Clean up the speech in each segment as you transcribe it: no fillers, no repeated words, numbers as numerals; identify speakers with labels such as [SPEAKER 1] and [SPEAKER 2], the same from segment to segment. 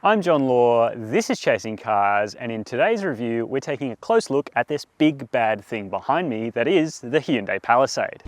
[SPEAKER 1] I'm John Law, this is Chasing Cars, and in today's review we're taking a close look at this big bad thing behind me that is the Hyundai Palisade.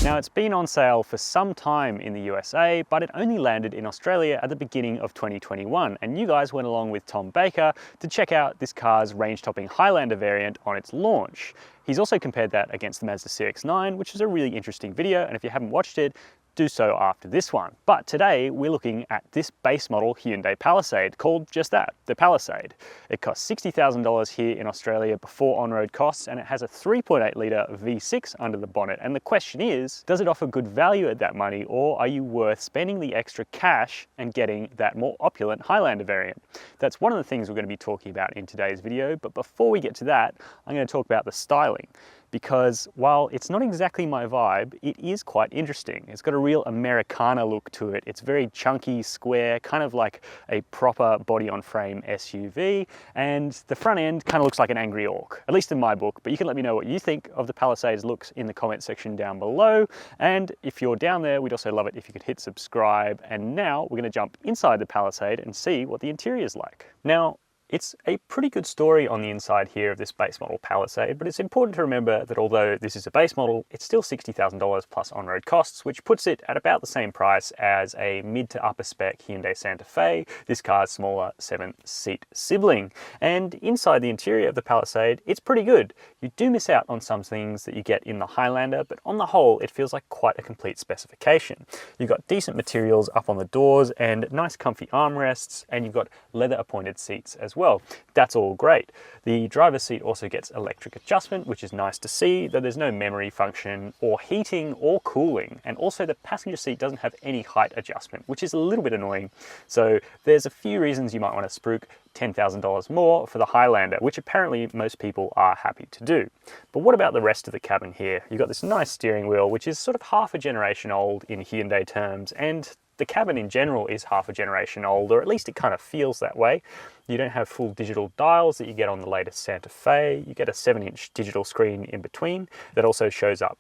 [SPEAKER 1] Now, it's been on sale for some time in the USA, but it only landed in Australia at the beginning of 2021, and you guys went along with Tom Baker to check out this car's range-topping Highlander variant on its launch. He's also compared that against the Mazda CX-9, which is a really interesting video, and if you haven't watched it, do so after this one. But today we're looking at this base model Hyundai Palisade, called just that, the Palisade. It costs $60,000 here in Australia before on-road costs, and it has a 3.8 litre V6 under the bonnet. And the question is, does it offer good value at that money, or are you worth spending the extra cash and getting that more opulent Highlander variant? That's one of the things we're going to be talking about in today's video, but before we get to that, I'm going to talk about the styling. Because while it's not exactly my vibe, it is quite interesting. It's got a real Americana look to it. It's very chunky, square, kind of like a proper body-on-frame SUV, and the front end kind of looks like an angry orc, at least in my book. But you can let me know what you think of the Palisade's looks in the comment section down below, and if you're down there, we'd also love it if you could hit subscribe. And now we're going to jump inside the Palisade and see what the interior is like. Now, it's a pretty good story on the inside here of this base model Palisade, but it's important to remember that although this is a base model, it's still $60,000 plus on-road costs, which puts it at about the same price as a mid to upper spec Hyundai Santa Fe, this car's smaller 7-seat sibling. And inside the interior of the Palisade, it's pretty good. You do miss out on some things that you get in the Highlander, but on the whole, it feels like quite a complete specification. You've got decent materials up on the doors and nice comfy armrests, and you've got leather appointed seats as well. That's all great. The driver's seat also gets electric adjustment, which is nice to see, though there's no memory function or heating or cooling. And also the passenger seat doesn't have any height adjustment, which is a little bit annoying. So there's a few reasons you might want to spruik $10,000 more for the Highlander, which apparently most people are happy to do. But what about the rest of the cabin here? You've got this nice steering wheel, which is sort of half a generation old in Hyundai terms, and the cabin in general is half a generation old, or at least it kind of feels that way. You don't have full digital dials that you get on the latest Santa Fe. You get a 7-inch digital screen in between that also shows up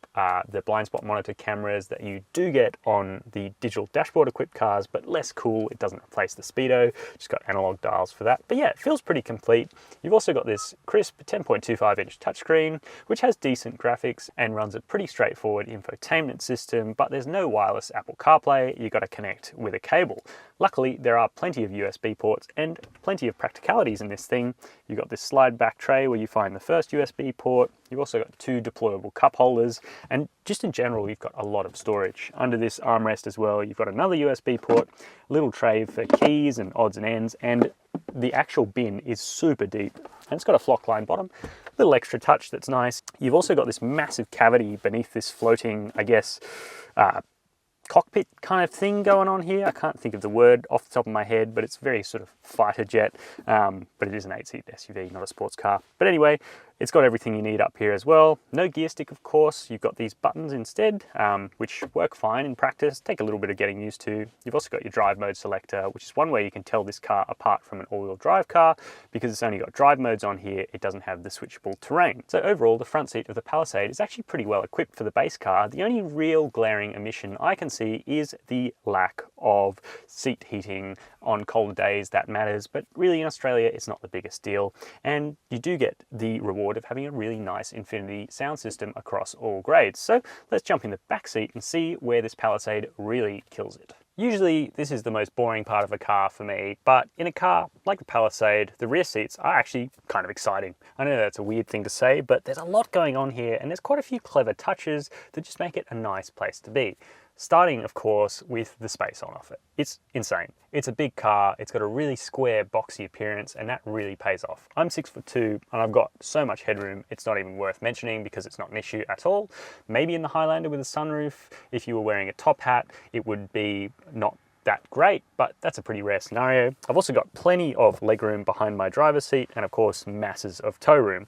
[SPEAKER 1] the blind spot monitor cameras that you do get on the digital dashboard equipped cars, but less cool. It doesn't replace the speedo, just got analog dials for that. But yeah, it feels pretty complete. You've also got this crisp 10.25-inch touchscreen, which has decent graphics and runs a pretty straightforward infotainment system, but there's no wireless Apple CarPlay. You've got to connect with a cable. Luckily, there are plenty of USB ports and plenty of practicalities in this thing. You've got this slide back tray where you find the first USB port. You've also got 2 deployable cup holders, and just in general, you've got a lot of storage. Under this armrest as well, you've got another USB port, a little tray for keys and odds and ends, and the actual bin is super deep. And it's got a flock line bottom, little extra touch that's nice. You've also got this massive cavity beneath this floating, I guess, cockpit kind of thing going on here. I can't think of the word off the top of my head, but it's very sort of fighter jet, but it is an 8-seat SUV, not a sports car. But anyway, it's got everything you need up here as well. No gear stick, of course. You've got these buttons instead, which work fine in practice, take a little bit of getting used to. You've also got your drive mode selector, which is one way you can tell this car apart from an all-wheel drive car, because it's only got drive modes on here. It doesn't have the switchable terrain. So overall, the front seat of the Palisade is actually pretty well equipped for the base car. The only real glaring omission I can see is the lack of seat heating on colder days. That matters, but really in Australia, it's not the biggest deal. And you do get the reward of having a really nice Infinity sound system across all grades. So let's jump in the back seat and see where this Palisade really kills it. Usually this is the most boring part of a car for me, but in a car like the Palisade, the rear seats are actually kind of exciting. I know that's a weird thing to say, but there's a lot going on here, and there's quite a few clever touches that just make it a nice place to be. Starting, of course, with the space on offer. It's insane. It's a big car, it's got a really square, boxy appearance, and that really pays off. I'm 6'2", and I've got so much headroom, it's not even worth mentioning because it's not an issue at all. Maybe in the Highlander with a sunroof, if you were wearing a top hat, it would be not that great, but that's a pretty rare scenario. I've also got plenty of legroom behind my driver's seat, and of course, masses of tow room.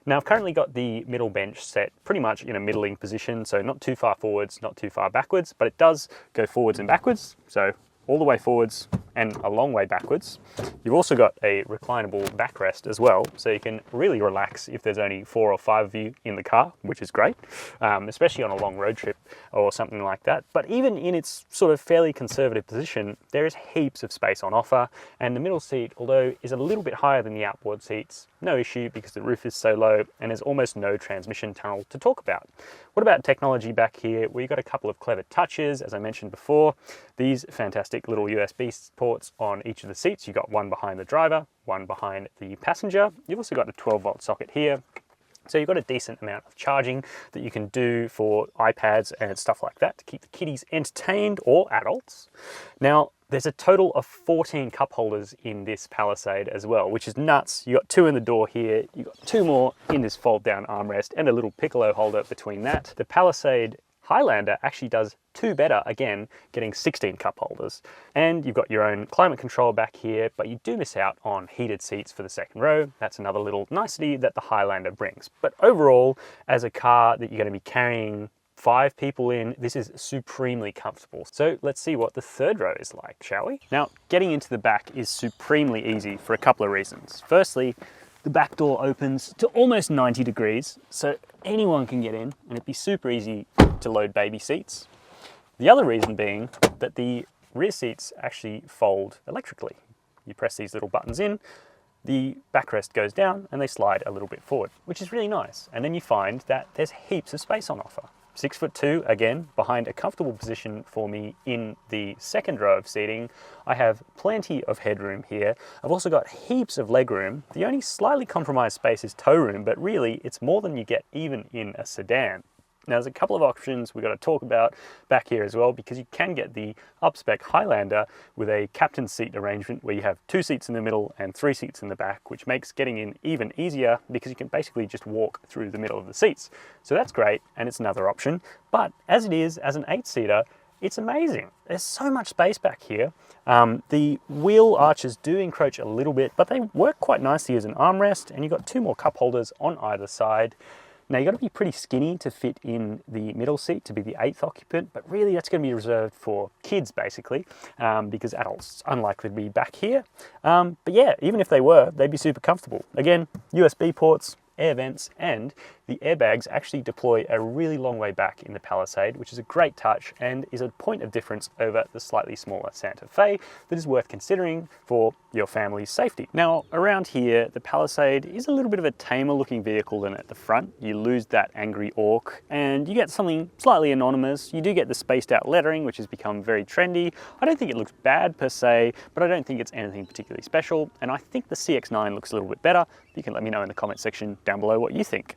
[SPEAKER 1] Now, I've currently got the middle bench set pretty much in a middling position, so not too far forwards, not too far backwards, but it does go forwards and backwards, so all the way forwards and a long way backwards. You've also got a reclinable backrest as well, so you can really relax if there's only 4 or 5 of you in the car, which is great, especially on a long road trip or something like that. But even in its sort of fairly conservative position, there is heaps of space on offer, and the middle seat, although is a little bit higher than the outboard seats, no issue because the roof is so low and there's almost no transmission tunnel to talk about. What about technology back here? Well, you've got a couple of clever touches, as I mentioned before. These fantastic little USB ports on each of the seats. You've got one behind the driver, one behind the passenger. You've also got a 12-volt socket here. So you've got a decent amount of charging that you can do for iPads and stuff like that to keep the kiddies entertained, or adults. Now, there's a total of 14 cup holders in this Palisade as well, which is nuts. You got 2 in the door here, you got 2 more in this fold down armrest, and a little piccolo holder between that. The Palisade Highlander actually does 2 better, again, getting 16 cup holders. And you've got your own climate control back here, but you do miss out on heated seats for the second row. That's another little nicety that the Highlander brings. But overall, as a car that you're going to be carrying 5 people in, this is supremely comfortable. So let's see what the third row is like, shall we? Now, getting into the back is supremely easy for a couple of reasons. Firstly, the back door opens to almost 90 degrees, so anyone can get in, and it'd be super easy to load baby seats. The other reason being that the rear seats actually fold electrically. You press these little buttons in, the backrest goes down, and they slide a little bit forward, which is really nice. And then you find that there's heaps of space on offer. 6'2", again, behind a comfortable position for me in the second row of seating. I have plenty of headroom here. I've also got heaps of legroom. The only slightly compromised space is toe room, but really it's more than you get even in a sedan. Now, there's a couple of options we've got to talk about back here as well, because you can get the up-spec Highlander with a captain's seat arrangement where you have 2 seats in the middle and 3 seats in the back, which makes getting in even easier because you can basically just walk through the middle of the seats. So that's great, and it's another option. But as it is, as an 8-seater, it's amazing. There's so much space back here. The wheel arches do encroach a little bit, but they work quite nicely as an armrest, and you've got 2 more cup holders on either side. Now, you've got to be pretty skinny to fit in the middle seat to be the 8th occupant, but really that's going to be reserved for kids, basically, because adults are unlikely to be back here. But yeah, even if they were, they'd be super comfortable. Again, USB ports, air vents, and the airbags actually deploy a really long way back in the Palisade, which is a great touch and is a point of difference over the slightly smaller Santa Fe that is worth considering for your family's safety. Now, around here, the Palisade is a little bit of a tamer looking vehicle than at the front. You lose that angry orc and you get something slightly anonymous. You do get the spaced out lettering, which has become very trendy. I don't think it looks bad per se, but I don't think it's anything particularly special. And I think the CX-9 looks a little bit better. You can let me know in the comment section down below what you think.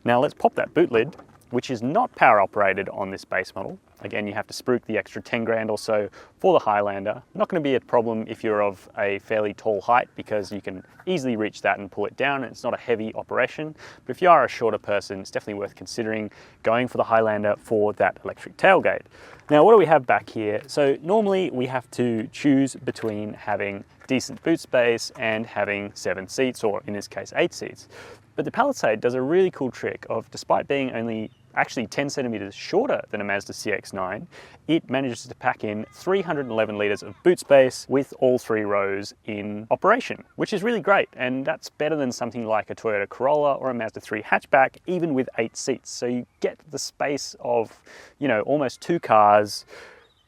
[SPEAKER 1] Now let's pop that boot lid, which is not power operated on this base model. Again, you have to spruik the extra 10 grand or so for the Highlander. Not going to be a problem if you're of a fairly tall height, because you can easily reach that and pull it down, and it's not a heavy operation. But if you are a shorter person, it's definitely worth considering going for the Highlander for that electric tailgate. Now, what do we have back here? So normally we have to choose between having decent boot space and having 7 seats, or in this case 8 seats. But the Palisade does a really cool trick of, despite being only actually 10 centimeters shorter than a Mazda CX-9, it manages to pack in 311 litres of boot space with all 3 rows in operation, which is really great. And that's better than something like a Toyota Corolla or a Mazda 3 hatchback, even with 8 seats. So you get the space of, you know, almost 2 cars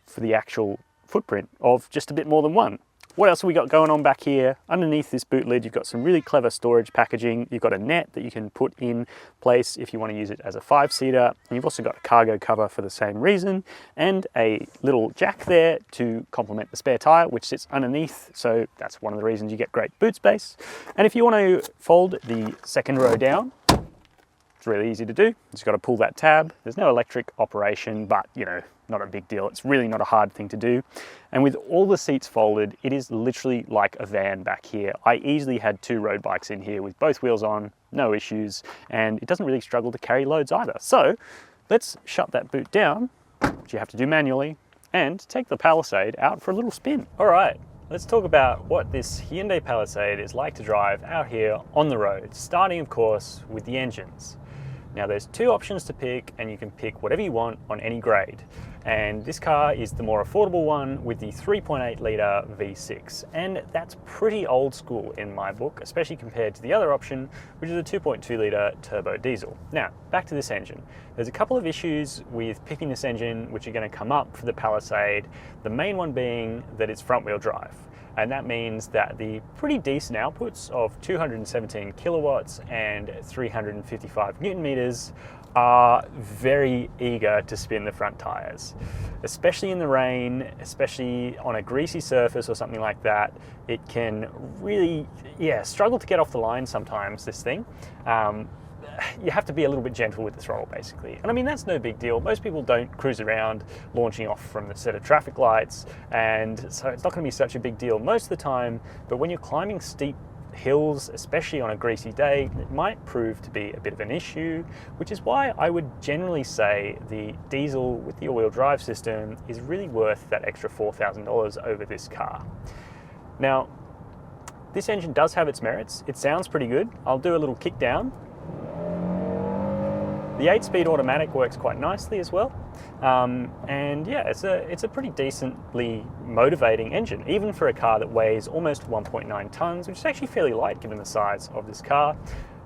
[SPEAKER 1] for the actual footprint of just a bit more than 1. What else have we got going on back here? Underneath this boot lid, you've got some really clever storage packaging. You've got a net that you can put in place if you want to use it as a 5-seater. And you've also got a cargo cover for the same reason, and a little jack there to complement the spare tire, which sits underneath. So that's one of the reasons you get great boot space. And if you want to fold the second row down, it's really easy to do. You just got to pull that tab. There's no electric operation, but you know, not a big deal. It's really not a hard thing to do. And with all the seats folded, it is literally like a van back here. I easily had 2 road bikes in here with both wheels on, no issues, and it doesn't really struggle to carry loads either. So let's shut that boot down, which you have to do manually, and take the Palisade out for a little spin. All right, let's talk about what this Hyundai Palisade is like to drive out here on the road, starting of course with the engines. Now there's 2 options to pick, and you can pick whatever you want on any grade. and this car is the more affordable one with the 3.8 litre V6, and that's pretty old school in my book, especially compared to the other option, which is a 2.2 litre turbo diesel. Now, back to this engine. There's a couple of issues with picking this engine which are going to come up for the Palisade, the main one being that it's front-wheel drive. And that means that the pretty decent outputs of 217 kilowatts and 355 newton meters are very eager to spin the front tires. Especially in the rain, especially on a greasy surface or something like that, it can really, struggle to get off the line sometimes, this thing. You have to be a little bit gentle with the throttle, basically. And I mean, that's no big deal. Most people don't cruise around launching off from the set of traffic lights, and so it's not going to be such a big deal most of the time. But when you're climbing steep hills, especially on a greasy day, it might prove to be a bit of an issue, which is why I would generally say the diesel with the all-wheel drive system is really worth that extra $4,000 over this car. Now, this engine does have its merits. It sounds pretty good. I'll do a little kick down. The 8-speed automatic works quite nicely as well, and yeah, it's a pretty decently motivating engine, even for a car that weighs almost 1.9 tons, which is actually fairly light given the size of this car.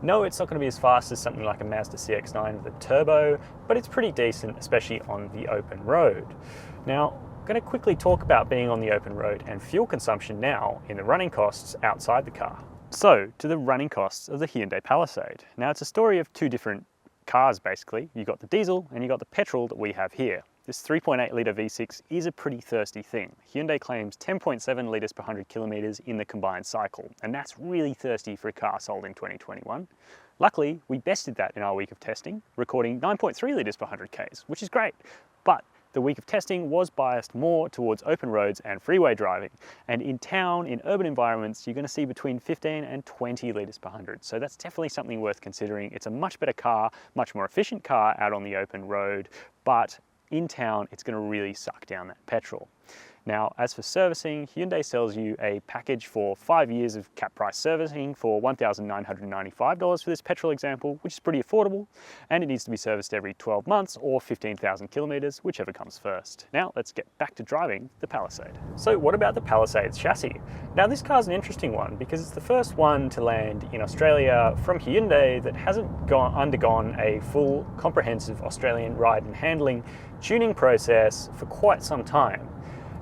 [SPEAKER 1] No, it's not going to be as fast as something like a Mazda CX-9 with a turbo, but it's pretty decent, especially on the open road. Now, I'm going to quickly talk about being on the open road and fuel consumption now in the running costs outside the car. So, to the running costs of the Hyundai Palisade. Now, it's a story of two different cars, basically. You got the diesel and you got the petrol that we have here. This 3.8 litre V6 is a pretty thirsty thing. Hyundai claims 10.7 litres per 100 kilometres in the combined cycle, and that's really thirsty for a car sold in 2021. Luckily, we bested that in our week of testing, recording 9.3 litres per 100 k's, which is great. But the week of testing was biased more towards open roads and freeway driving. And in town, in urban environments, you're going to see between 15 and 20 litres per 100. So that's definitely something worth considering. It's a much better car, much more efficient car out on the open road, but in town, it's going to really suck down that petrol. Now, as for servicing, Hyundai sells you a package for 5 years of cap price servicing for $1,995 for this petrol example, which is pretty affordable, and it needs to be serviced every 12 months or 15,000 kilometers, whichever comes first. Now, let's get back to driving the Palisade. So what about the Palisade's chassis? Now, this car's an interesting one because it's the first one to land in Australia from Hyundai that hasn't undergone a full, comprehensive Australian ride and handling tuning process for quite some time.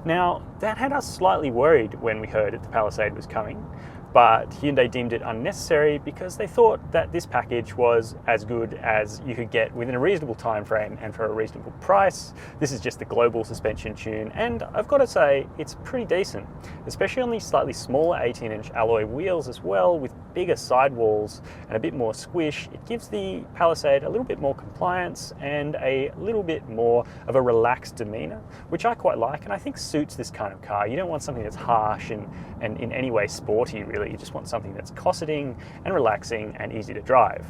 [SPEAKER 1] Now, that had us slightly worried when we heard that the Palisade was coming, but Hyundai deemed it unnecessary because they thought that this package was as good as you could get within a reasonable time frame and for a reasonable price. This is just the global suspension tune, and I've got to say, it's pretty decent, especially on these slightly smaller 18-inch alloy wheels as well, with bigger sidewalls and a bit more squish. It gives the Palisade a little bit more compliance and a little bit more of a relaxed demeanor, which I quite like and I think suits this kind of car. You don't want something that's harsh and in any way sporty, really. You just want something that's cosseting and relaxing and easy to drive.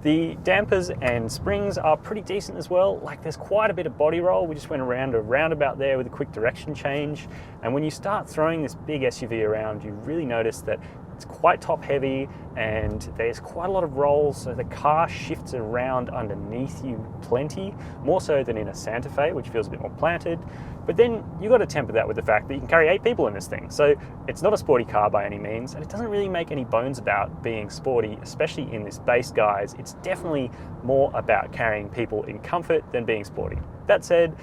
[SPEAKER 1] The dampers and springs are pretty decent as well. Like, there's quite a bit of body roll. We just went around a roundabout there with a quick direction change. And when you start throwing this big SUV around, you really notice that it's quite top heavy and there's quite a lot of roll, so the car shifts around underneath you plenty, more so than in a Santa Fe, which feels a bit more planted. But then you've got to temper that with the fact that you can carry 8 people in this thing. So it's not a sporty car by any means, and it doesn't really make any bones about being sporty, especially in this base guise. It's definitely more about carrying people in comfort than being sporty. That said,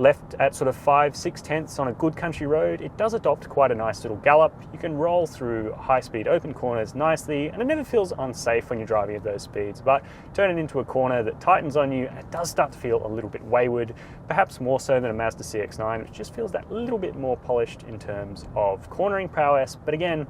[SPEAKER 1] left at sort of 5-6 tenths on a good country road, it does adopt quite a nice little gallop. You can roll through high-speed open corners nicely, and it never feels unsafe when you're driving at those speeds. But turn it into a corner that tightens on you, and it does start to feel a little bit wayward, perhaps more so than a Mazda CX-9, which just feels that little bit more polished in terms of cornering prowess. But again,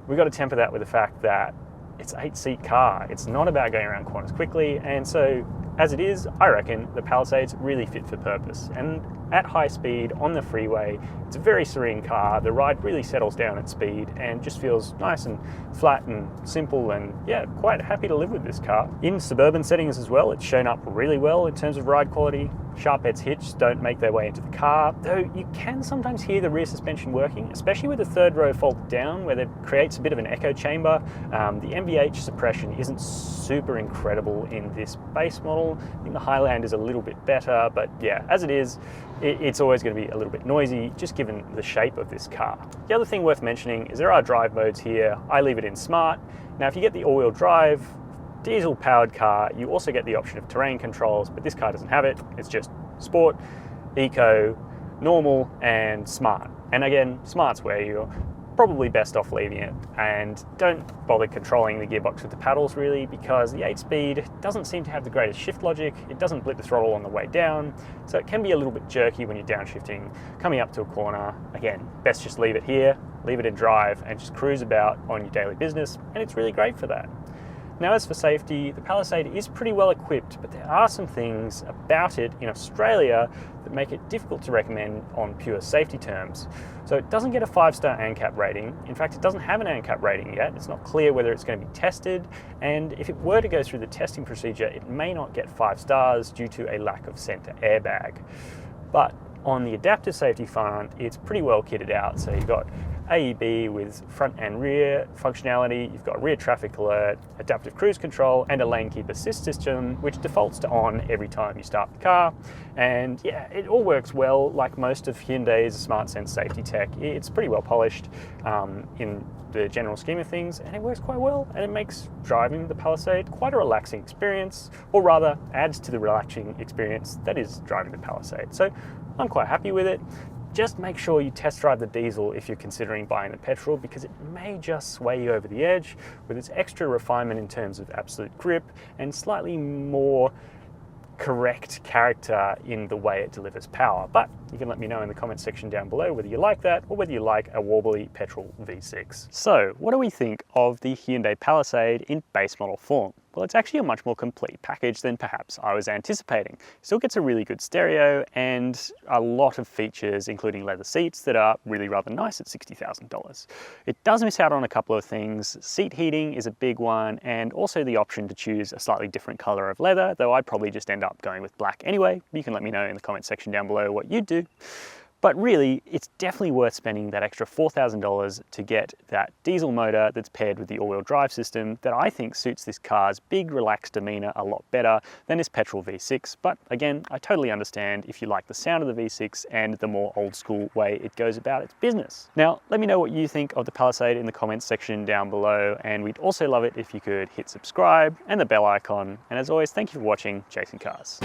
[SPEAKER 1] we've got to temper that with the fact that it's an 8-seat car. It's not about going around corners quickly, and so as it is, I reckon the Palisade's really fit for purpose. And at high speed on the freeway, it's a very serene car. The ride really settles down at speed and just feels nice and flat and simple, and yeah, quite happy to live with this car. In suburban settings as well, it's shown up really well in terms of ride quality. Sharp-edged hitch don't make their way into the car, though you can sometimes hear the rear suspension working, especially with the third row folded down, where that creates a bit of an echo chamber. The MVH suppression isn't super incredible in this base model. I think the Highlander is a little bit better, but yeah, as it is, it's always going to be a little bit noisy, just given the shape of this car. The other thing worth mentioning is there are drive modes here. I leave it in Smart. Now, if you get the all-wheel drive, diesel-powered car, you also get the option of terrain controls, but this car doesn't have it. It's just Sport, Eco, Normal, and Smart. And again, Smart's where you're probably best off leaving it, and don't bother controlling the gearbox with the paddles really, because the 8-speed doesn't seem to have the greatest shift logic. It doesn't blip the throttle on the way down, so it can be a little bit jerky when you're downshifting, coming up to a corner. Again, best just leave it here, leave it in drive, and just cruise about on your daily business, and it's really great for that. Now, as for safety, the Palisade is pretty well equipped, but there are some things about it in Australia that make it difficult to recommend on pure safety terms. So it doesn't get a 5-star ANCAP rating. In fact, it doesn't have an ANCAP rating yet. It's not clear whether it's going to be tested, and if it were to go through the testing procedure, it may not get 5 stars due to a lack of center airbag. But on the adaptive safety front, it's pretty well kitted out. So you've got AEB with front and rear functionality, you've got rear traffic alert, adaptive cruise control, and a lane keep assist system, which defaults to on every time you start the car. And yeah, it all works well. Like most of Hyundai's Smart Sense safety tech, it's pretty well polished in the general scheme of things, and it works quite well, and it makes driving the Palisade quite a relaxing experience, or rather adds to the relaxing experience that is driving the Palisade. So I'm quite happy with it. Just make sure you test drive the diesel if you're considering buying the petrol, because it may just sway you over the edge with its extra refinement in terms of absolute grip and slightly more correct character in the way it delivers power. But you can let me know in the comments section down below whether you like that or whether you like a wobbly petrol V6. So what do we think of the Hyundai Palisade in base model form? Well, it's actually a much more complete package than perhaps I was anticipating. Still gets a really good stereo and a lot of features, including leather seats that are really rather nice at $60,000. It does miss out on a couple of things. Seat heating is a big one, and also the option to choose a slightly different color of leather, though I'd probably just end up going with black anyway. You can let me know in the comments section down below what you'd do. But really, it's definitely worth spending that extra $4,000 to get that diesel motor that's paired with the all-wheel drive system that I think suits this car's big, relaxed demeanor a lot better than this petrol V6. But again, I totally understand if you like the sound of the V6 and the more old-school way it goes about its business. Now, let me know what you think of the Palisade in the comments section down below, and we'd also love it if you could hit subscribe and the bell icon. And as always, thank you for watching Chasing Cars.